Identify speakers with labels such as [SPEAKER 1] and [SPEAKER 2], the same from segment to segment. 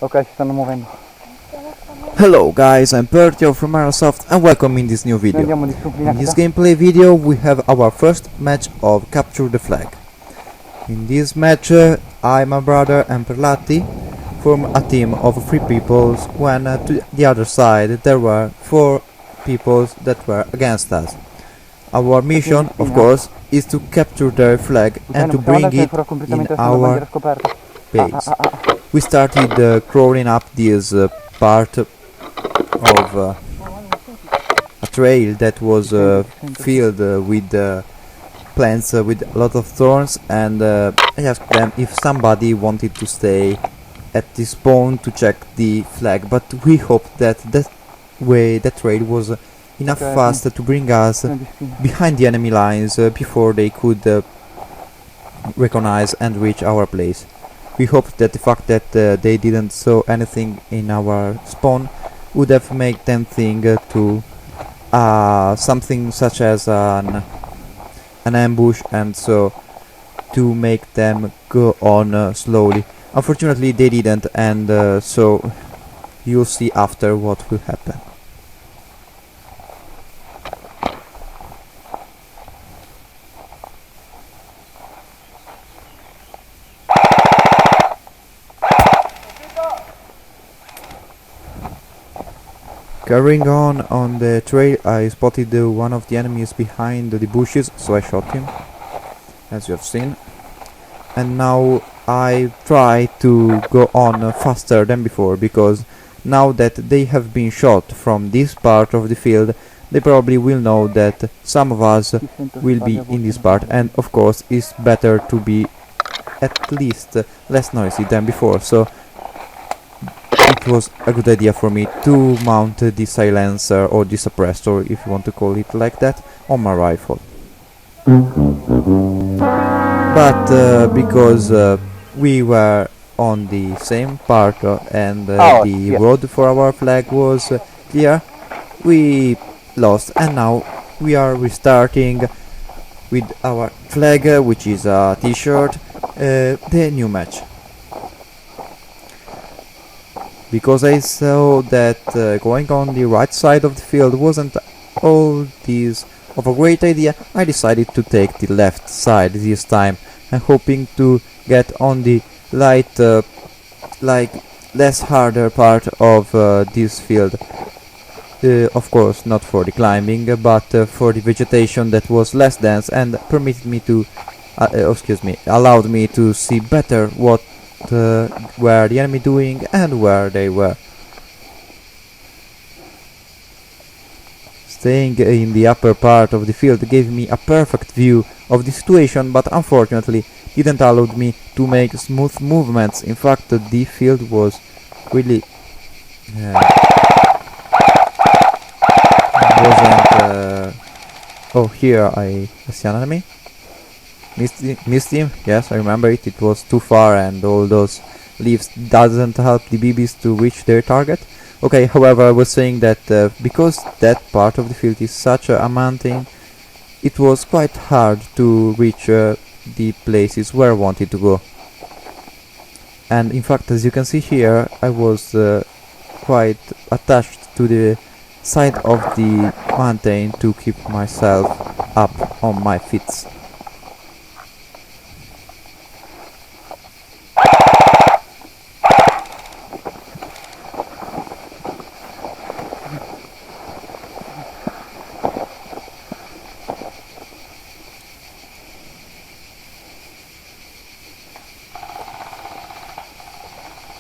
[SPEAKER 1] Ok, si stanno muovendo.
[SPEAKER 2] Hello guys, I'm Bertio from Airsoft and welcome in this new
[SPEAKER 1] Noi
[SPEAKER 2] video.
[SPEAKER 1] andiamo
[SPEAKER 2] In
[SPEAKER 1] disciplinati.
[SPEAKER 2] this gameplay video we have our first match of Capture the Flag. In this match I, my brother and Perlatti form a team of 3 people when to the other side there were 4 people that were against us. Our mission, of course, is to capture their flag and to bring it in our base. We started crawling up this part of a trail that was filled with plants with a lot of thorns, and I asked them if somebody wanted to stay at this spawn to check the flag, but we hoped that that trail was enough fast to bring us behind the enemy lines before they could recognize and reach our place. We hoped that the fact that they didn't saw anything in our spawn would have made them think to something such as an ambush, and so to make them go on slowly. Unfortunately they didn't, and so you'll see after what will happen. Carrying on the trail, I spotted one of the enemies behind the bushes, so I shot him, as you have seen. And now I try to go on faster than before, because now that they have been shot from this part of the field, they probably will know that some of us will be in this part, and of course it's better to be at least less noisy than before, so it was a good idea for me to mount the silencer or the suppressor, if you want to call it like that, on my rifle. But because we were on the same part and the road for our flag was clear, we lost, and now we are restarting with our flag, which is a t-shirt, the new match. Because I saw that going on the right side of the field wasn't all this of a great idea, I decided to take the left side this time, and hoping to get on the light, like less harder part of this field. Of course not for the climbing, but for the vegetation that was less dense and permitted me to, allowed me to see better what were the enemy doing and where they were. Staying in the upper part of the field gave me a perfect view of the situation, but unfortunately didn't allow me to make smooth movements. In fact, the field was really wasn't oh, here I see an enemy. Missed him, yes, I remember it. It was too far, and all those leaves doesn't help the BBs to reach their target. Okay, however, I was saying that because that part of the field is such a mountain, it was quite hard to reach the places where I wanted to go. And in fact, as you can see here, I was quite attached to the side of the mountain to keep myself up on my feet.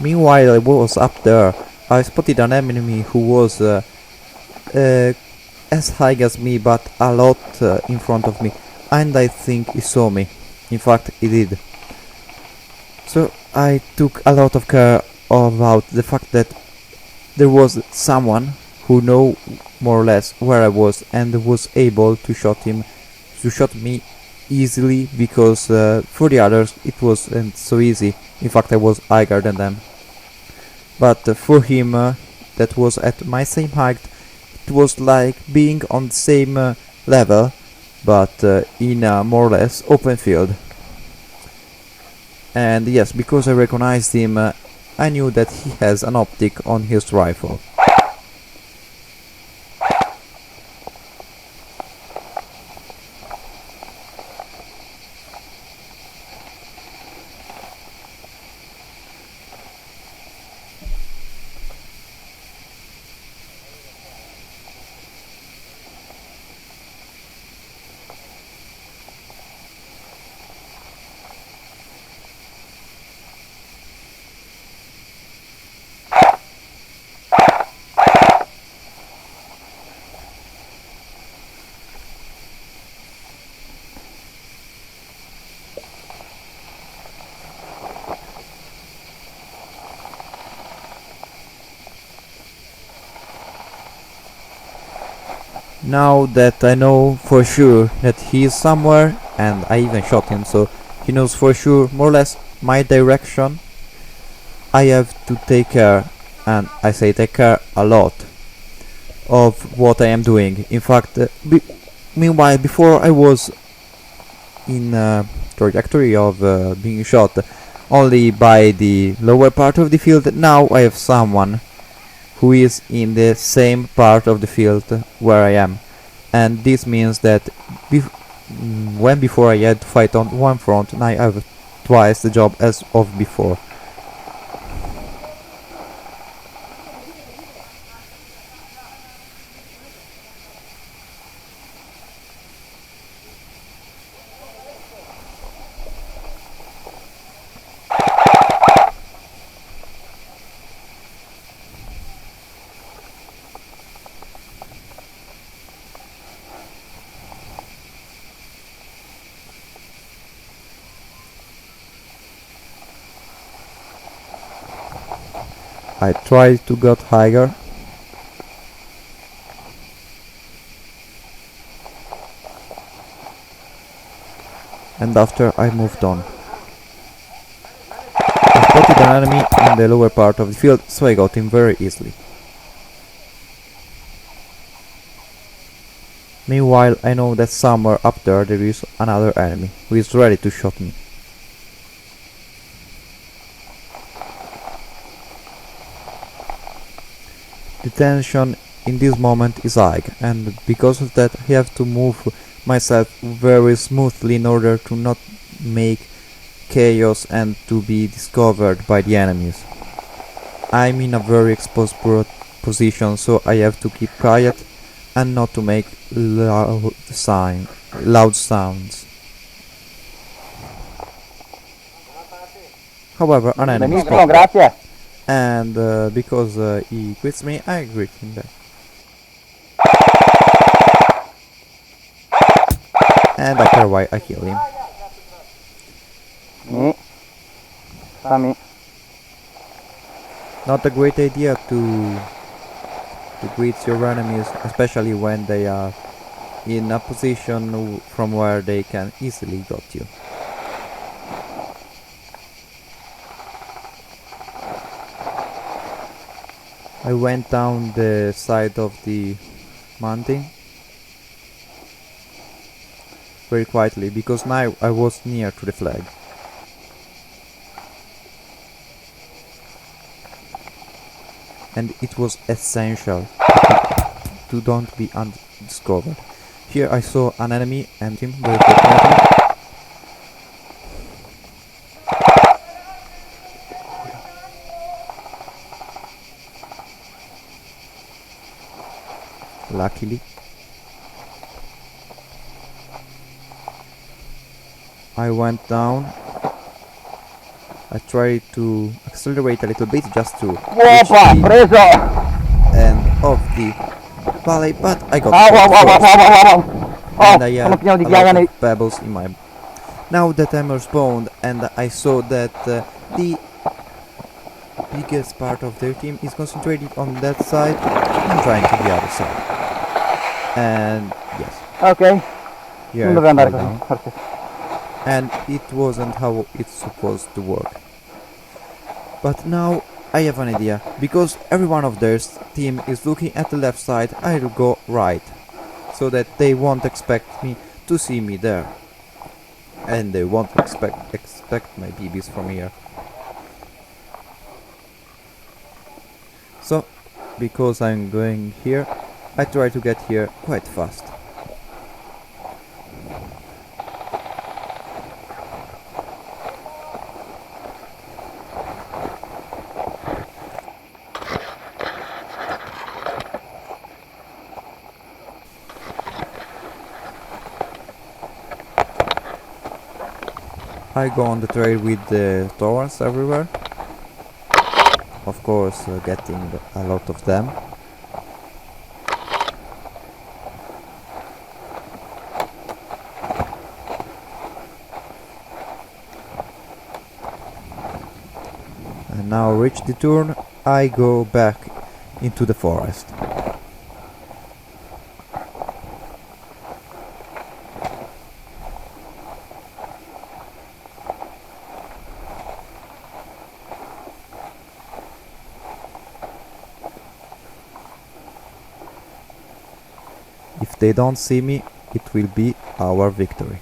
[SPEAKER 2] Meanwhile, I was up there. I spotted an enemy who was as high as me, but a lot in front of me, and I think he saw me. In fact, he did. So I took a lot of care about the fact that there was someone who knew more or less where I was and was able to shot me easily, because for the others it wasn't so easy. In fact, I was higher than them. But for him, that was at my same height, it was like being on the same level, but in a more or less open field. And yes, because I recognized him, I knew that he has an optic on his rifle. Now that I know for sure that he is somewhere, and I even shot him, so he knows for sure more or less my direction, I have to take care, and I say take care a lot, of what I am doing. In fact, meanwhile, before I was in trajectory of being shot only by the lower part of the field, now I have someone who is in the same part of the field where I am, and this means that when before I had to fight on one front, now I have twice the job as of before. I tried to get higher, and after I moved on. I spotted an enemy in the lower part of the field, so I got him very easily. Meanwhile, I know that somewhere up there is another enemy who is ready to shoot me. The tension in this moment is high, and because of that I have to move myself very smoothly in order to not make chaos and to be discovered by the enemies. I'm in a very exposed position, so I have to keep quiet and not to make loud sounds. However, an enemy spotted me, and because he quits me, I greet him back. And after a while I kill him. Not a great idea to greet your enemies, especially when they are in a position from where they can easily got you. I went down the side of the mountain very quietly, because now I was near to the flag. And it was essential to don't be undiscovered. Here I saw an enemy and him very fortunately. Luckily, I went down. I tried to accelerate a little bit just to reach the end of the valley, but I got first, and I had a lot of pebbles in my... Now that I'm respawned and I saw that the biggest part of their team is concentrated on that side, I'm trying to the other side. And yes.
[SPEAKER 1] Okay.
[SPEAKER 2] Yeah, I fell down. And it wasn't how it's supposed to work. But now I have an idea. Because every one of their team is looking at the left side, I'll go right. So that they won't expect me to see me there. And they won't expect my BBs from here. So, because I'm going here, I try to get here quite fast. I go on the trail with the thorns everywhere. Of course, getting a lot of them. And now reach the turn, I go back into the forest. If they don't see me, it will be our victory.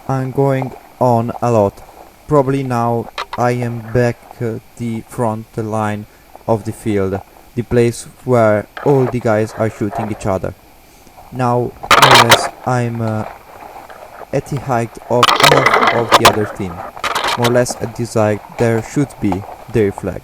[SPEAKER 2] I'm going on a lot. Probably now I am back the front line of the field, the place where all the guys are shooting each other. Now, more or less, I'm at the height of half of the other team. More or less at this height there should be their flag.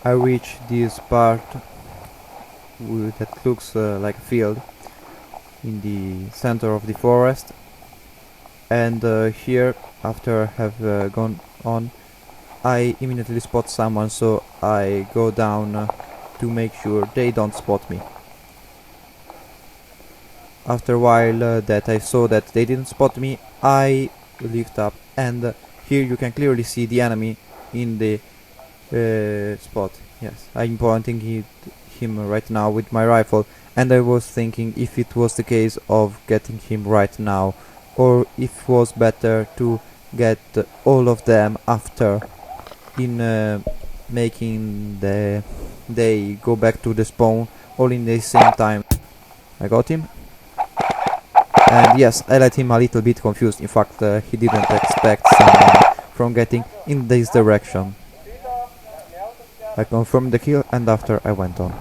[SPEAKER 2] I reach this part that looks like a field in the center of the forest, and here, after I have gone on, I immediately spot someone, so I go down to make sure they don't spot me. After a while that I saw that they didn't spot me, I lift up, and here you can clearly see the enemy in the spot. Yes, I'm pointing him right now with my rifle, and I was thinking if it was the case of getting him right now, or if it was better to get all of them after, in making they go back to the spawn all in the same time. I got him, and yes, I let him a little bit confused. In fact, he didn't expect someone from getting in this direction. I confirmed the kill, and after I went on.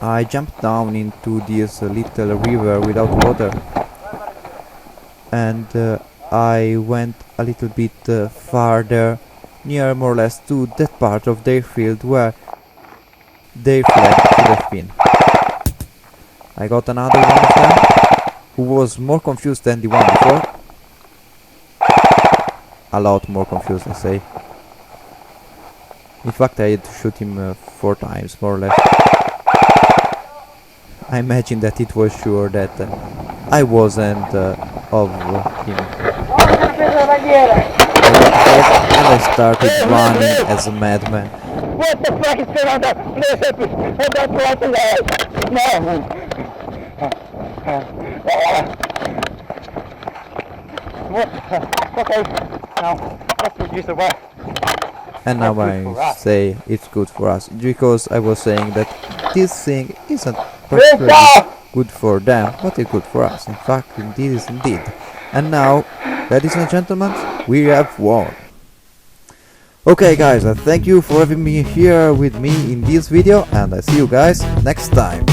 [SPEAKER 2] I jumped down into this little river without water, and I went a little bit farther, near more or less to that part of their field where their flag should have been. I got another one of them, who was more confused than the one before. A lot more confused, I say. In fact, I had to shoot him 4 times, more or less. I imagine that it was sure that I wasn't of him. And I started running as a madman.
[SPEAKER 1] What the fuck is going on there? Please help me. I got lost in there. No. Okay. Now, let's reduce the work.
[SPEAKER 2] And now I say it's good for us, because I was saying that this thing isn't particularly good for them, but it's good for us. In fact, indeed is indeed. And now, ladies and gentlemen, we have won. Okay guys, thank you for having me here with me in this video, and I see you guys next time.